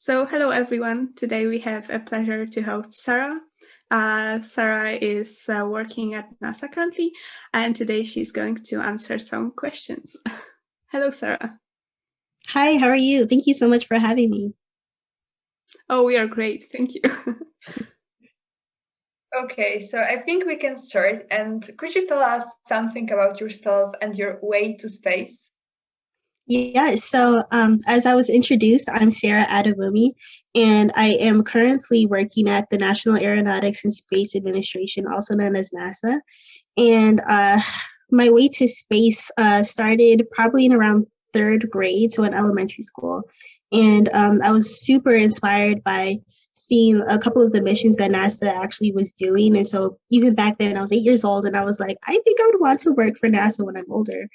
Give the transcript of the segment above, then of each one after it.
So, hello everyone. Today we have a pleasure to host Sarah. Sarah is working at NASA currently, and today she's going to answer some questions. Hello, Sarah. Hi, how are you? Thank you so much for having me. Oh, we are great. Thank you. Okay, so I think we can start. And could you tell us something about yourself and your way to space? Yeah, as I was introduced, I'm Sarah Adewumi, and I am currently working at the National Aeronautics and Space Administration, also known as NASA. And my way to space started probably in around third grade, so in elementary school. And I was super inspired by seeing a couple of the missions that NASA actually was doing. And so even back then, I was 8 years old, and I was like, I think I would want to work for NASA when I'm older.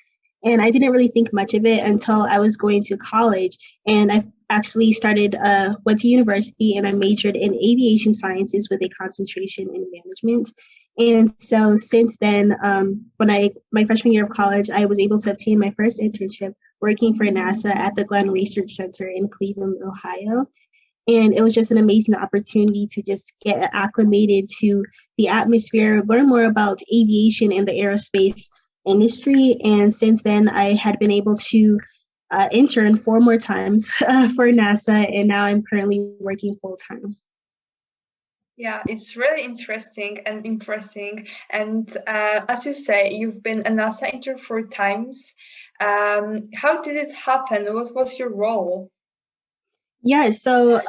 And I didn't really think much of it until I was going to college. And I actually went to university, and I majored in aviation sciences with a concentration in management. And so since then, my freshman year of college, I was able to obtain my first internship working for NASA at the Glenn Research Center in Cleveland, Ohio. And it was just an amazing opportunity to just get acclimated to the atmosphere, learn more about aviation and the aerospace industry. And since then, I had been able to intern 4 more times for NASA, and now I'm currently working full time. Yeah, it's really interesting and impressive. And as you say, you've been a NASA intern 4 times. How did it happen? What was your role? Yeah, so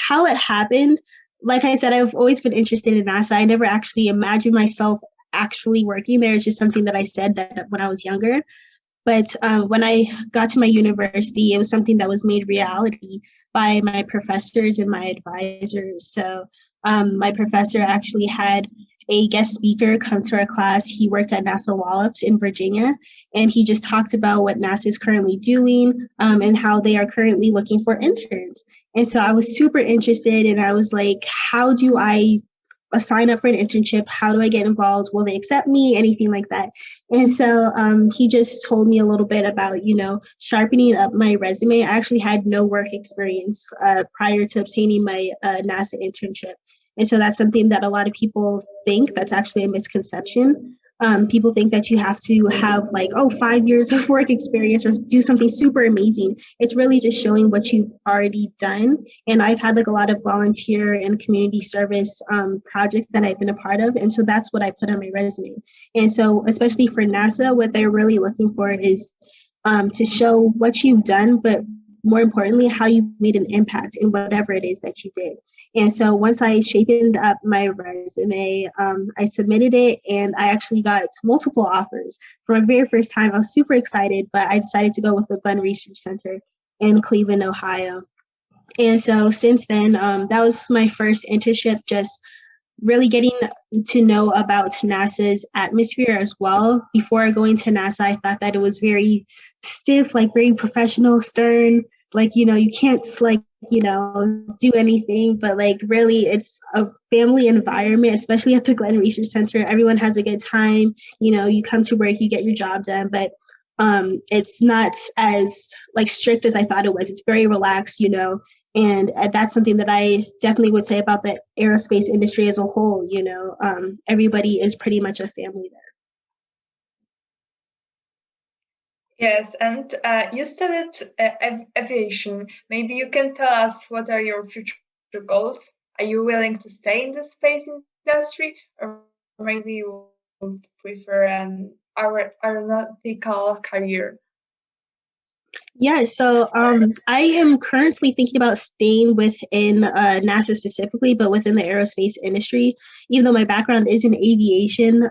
how it happened, like I said, I've always been interested in NASA. I never actually imagined myself actually working there. It's just something that I said that when I was younger. But when I got to my university, it was something that was made reality by my professors and my advisors. So my professor actually had a guest speaker come to our class. He worked at NASA Wallops in Virginia, and he just talked about what NASA is currently doing and how they are currently looking for interns. And so I was super interested, and I was like, how do I sign up for an internship? How do I get involved? Will they accept me? Anything like that. And so he just told me a little bit about, sharpening up my resume. I actually had no work experience prior to obtaining my NASA internship. And so that's something that a lot of people think that's actually a misconception. People think that you have to have 5 years of work experience or do something super amazing. It's really just showing what you've already done. And I've had a lot of volunteer and community service projects that I've been a part of. And so that's what I put on my resume. And so especially for NASA, what they're really looking for is to show what you've done, but more importantly, how you made an impact in whatever it is that you did. And so once I shaped up my resume, I submitted it, and I actually got multiple offers. For my very first time, I was super excited, but I decided to go with the Glenn Research Center in Cleveland, Ohio. And so since then, that was my first internship, just really getting to know about NASA's atmosphere as well. Before going to NASA, I thought that it was very stiff, very professional, stern, you can't do anything, but really it's a family environment, especially at the Glenn Research Center. Everyone has a good time. You come to work, you get your job done, but it's not as strict as I thought it was. It's very relaxed, and that's something that I definitely would say about the aerospace industry as a whole. Everybody is pretty much a family there. Yes, and you studied aviation. Maybe you can tell us what are your future goals? Are you willing to stay in the space industry, or maybe you would prefer an aeronautical career? Yeah, so I am currently thinking about staying within NASA specifically, but within the aerospace industry. Even though my background is in aviation,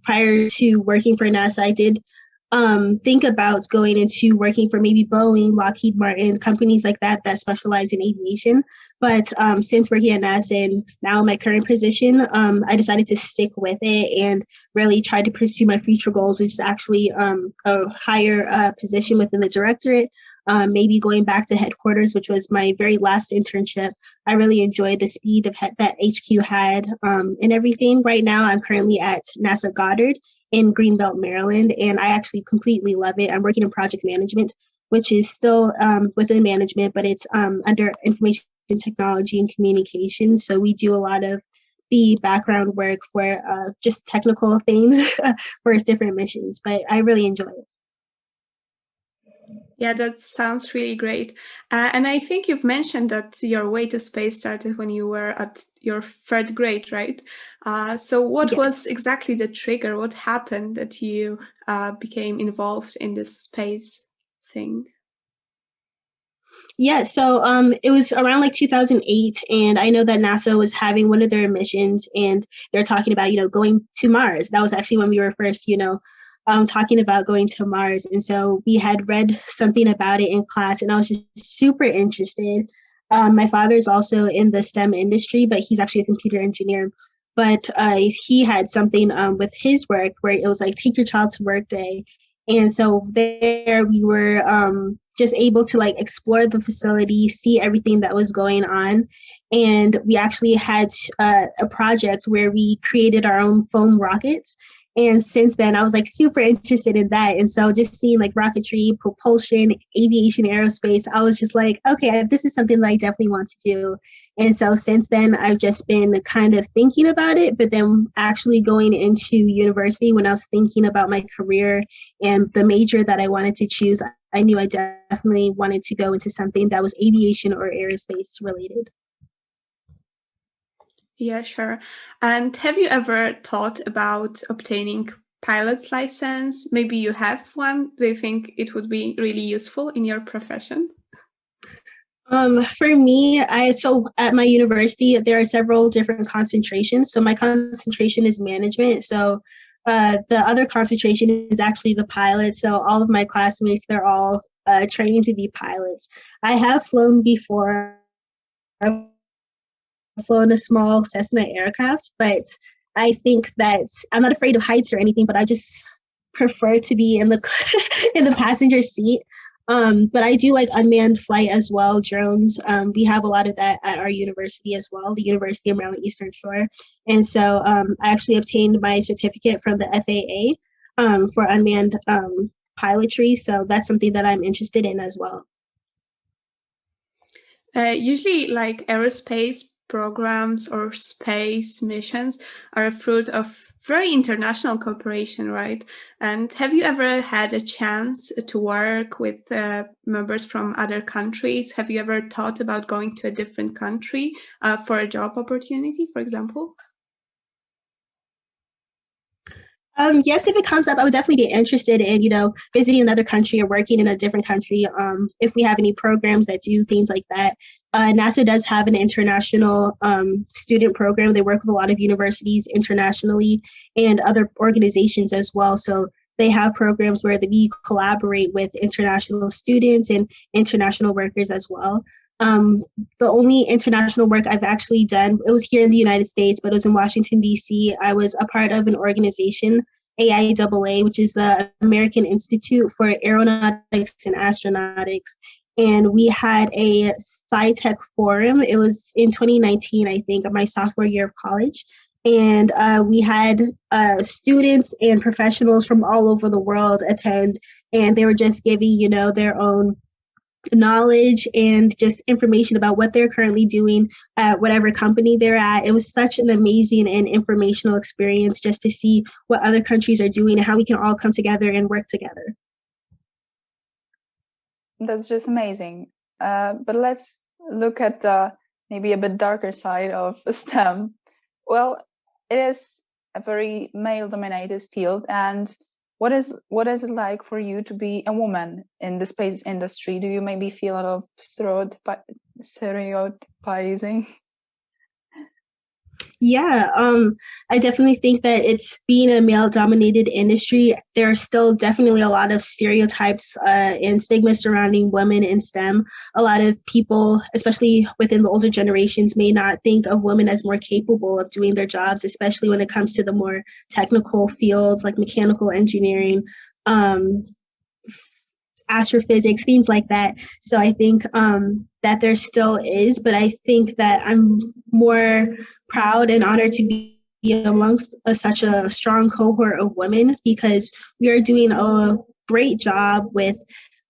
prior to working for NASA, I did think about going into working for maybe Boeing, Lockheed Martin, companies like that that specialize in aviation. But since working at NASA and now my current position, I decided to stick with it and really try to pursue my future goals, which is actually a higher position within the directorate, maybe going back to headquarters, which was my very last internship. I really enjoyed the speed of that HQ had and everything. Right now, I'm currently at NASA Goddard in Greenbelt, Maryland, and I actually completely love it. I'm working in project management. which is still within management, but it's under information technology and communications. So we do a lot of the background work for just technical things for different missions, but I really enjoy it. Yeah, that sounds really great. And I think you've mentioned that your way to space started when you were at your third grade, right? So what Yes. was exactly the trigger? What happened that you became involved in this space thing? Yeah, so it was around like 2008, and I know that NASA was having one of their missions, and they're talking about, going to Mars. That was actually when we were first, talking about going to Mars. And so we had read something about it in class, and I was just super interested. My father is also in the STEM industry, but he's actually a computer engineer. But he had something with his work where it was like, take your child to work day. And so there we were just able to like explore the facility, see everything that was going on. And we actually had a project where we created our own foam rockets. And since then, I was like super interested in that. And so just seeing like rocketry, propulsion, aviation, aerospace, I was just like, okay, this is something that I definitely want to do. And so since then, I've just been kind of thinking about it, but then actually going into university when I was thinking about my career and the major that I wanted to choose, I knew I definitely wanted to go into something that was aviation or aerospace related. Yeah, sure. And have you ever thought about obtaining pilot's license? Maybe you have one. Do you think it would be really useful in your profession? For me, so at my university there are several different concentrations. So my concentration is management. So the other concentration is actually the pilot. So all of my classmates, they're all training to be pilots. I have flown before. I've flown a small Cessna aircraft, but I think that I'm not afraid of heights or anything, but I just prefer to be in the in the passenger seat. But I do like unmanned flight as well, drones. We have a lot of that at our university as well, the University of Maryland Eastern Shore. And so I actually obtained my certificate from the FAA for unmanned pilotry. So that's something that I'm interested in as well. Usually, like aerospace programs or space missions are a fruit of very international cooperation, right? And have you ever had a chance to work with members from other countries? Have you ever thought about going to a different country for a job opportunity, for example? Yes, if it comes up, I would definitely be interested in, visiting another country or working in a different country. If we have any programs that do things like that. NASA does have an international student program. They work with a lot of universities internationally and other organizations as well. So they have programs where we collaborate with international students and international workers as well. The only international work I've actually done, it was here in the United States, but it was in Washington, D.C. I was a part of an organization, AIAA, which is the American Institute for Aeronautics and Astronautics. And we had a SciTech forum. It was in 2019, I think, of my sophomore year of college. And we had students and professionals from all over the world attend, and they were just giving, their own knowledge and just information about what they're currently doing at whatever company they're at. It was such an amazing and informational experience just to see what other countries are doing and how we can all come together and work together. That's just amazing. But let's look at maybe a bit darker side of STEM. Well, it is a very male-dominated field, and what is it like for you to be a woman in the space industry? Do you maybe feel a lot of stereotypizing? Yeah, I definitely think that it's being a male-dominated industry. There are still definitely a lot of stereotypes and stigma surrounding women in STEM. A lot of people, especially within the older generations, may not think of women as more capable of doing their jobs, especially when it comes to the more technical fields like mechanical engineering, astrophysics, things like that. So I think that there still is, but I think that I'm more proud and honored to be amongst such a strong cohort of women, because we are doing a great job with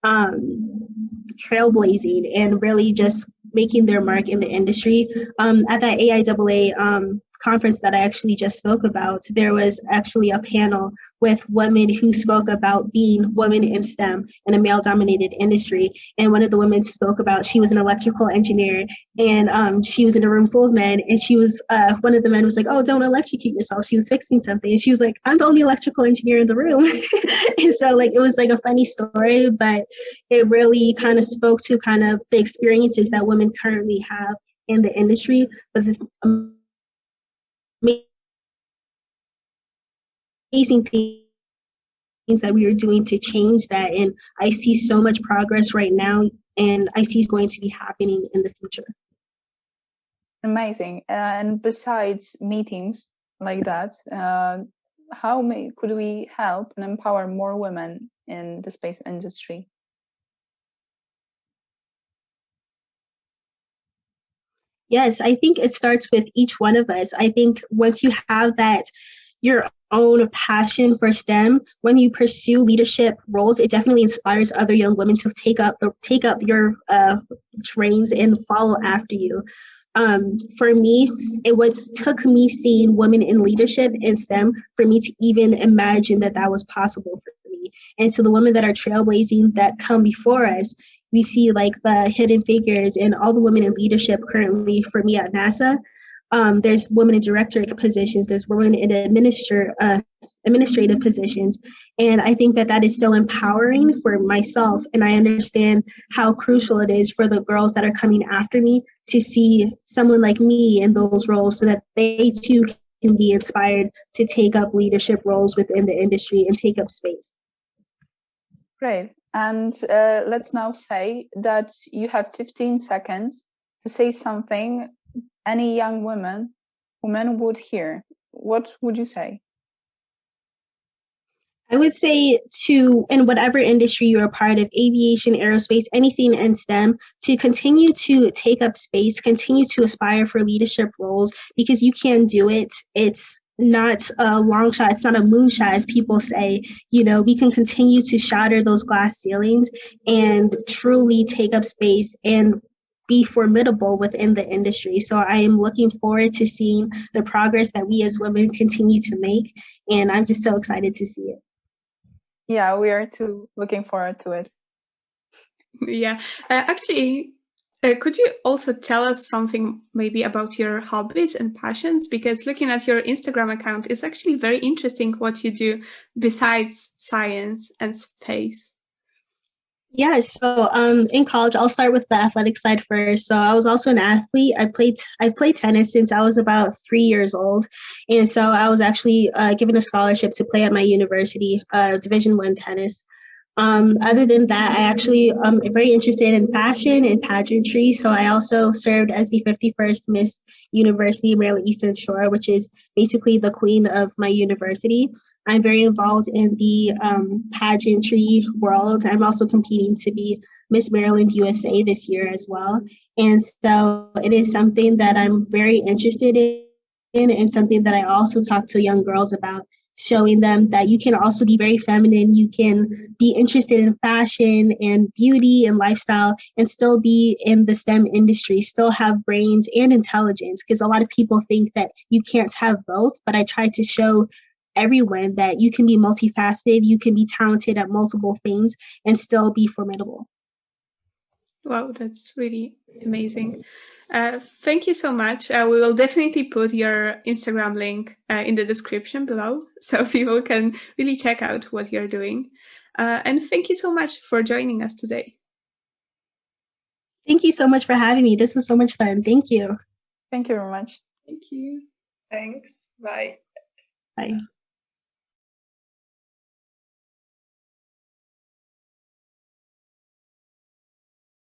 trailblazing and really just making their mark in the industry. At that AIAA conference that I actually just spoke about, there was actually a panel with women who spoke about being women in STEM in a male-dominated industry. And one of the women spoke about, she was an electrical engineer, and she was in a room full of men, and she was, one of the men was like, oh, don't electrocute yourself. She was fixing something. And she was like, I'm the only electrical engineer in the room. And so like, it was like a funny story, but it really kind of spoke to kind of the experiences that women currently have in the industry, but the amazing things that we are doing to change that. And I see so much progress right now, and I see it's going to be happening in the future. Amazing. And besides meetings like that, how could we help and empower more women in the space industry? Yes, I think it starts with each one of us. I think once you have that, your own passion for STEM, when you pursue leadership roles, it definitely inspires other young women to take up your trains and follow after you. For me, took me seeing women in leadership in STEM for me to even imagine that was possible for me. And so the women that are trailblazing that come before us, we see like the hidden figures and all the women in leadership currently for me at NASA. There's women in directorate positions, there's women in administrative positions. And I think that is so empowering for myself. And I understand how crucial it is for the girls that are coming after me to see someone like me in those roles so that they too can be inspired to take up leadership roles within the industry and take up space. Great. And let's now say that you have 15 seconds to say something any young woman would hear. What would you say? I would say in whatever industry you're a part of, aviation, aerospace, anything in STEM, to continue to take up space, continue to aspire for leadership roles, because you can do it. It's not a long shot. It's not a moonshot, as people say. You know, we can continue to shatter those glass ceilings and truly take up space and be formidable within the industry. So I am looking forward to seeing the progress that we as women continue to make. And I'm just so excited to see it. Yeah, we are too looking forward to it. Yeah, actually, could you also tell us something maybe about your hobbies and passions? Because looking at your Instagram account, it's actually very interesting what you do besides science and space. Yeah, so in college, I'll start with the athletic side first. So I was also an athlete. I played tennis since I was about 3 years old, and so I was actually given a scholarship to play at my university, Division I tennis. Other than that, I actually am very interested in fashion and pageantry. So I also served as the 51st Miss University Maryland Eastern Shore, which is basically the queen of my university. I'm very involved in the pageantry world. I'm also competing to be Miss Maryland USA this year as well. And so it is something that I'm very interested in and something that I also talk to young girls about, showing them that you can also be very feminine, you can be interested in fashion and beauty and lifestyle and still be in the STEM industry, still have brains and intelligence, because a lot of people think that you can't have both, but I try to show everyone that you can be multifaceted, you can be talented at multiple things and still be formidable. Wow, that's really amazing. Thank you so much. We will definitely put your Instagram link in the description below so people can really check out what you're doing. And thank you so much for joining us today. Thank you so much for having me. This was so much fun. Thank you. Thank you very much. Thank you. Thanks. Bye. Bye.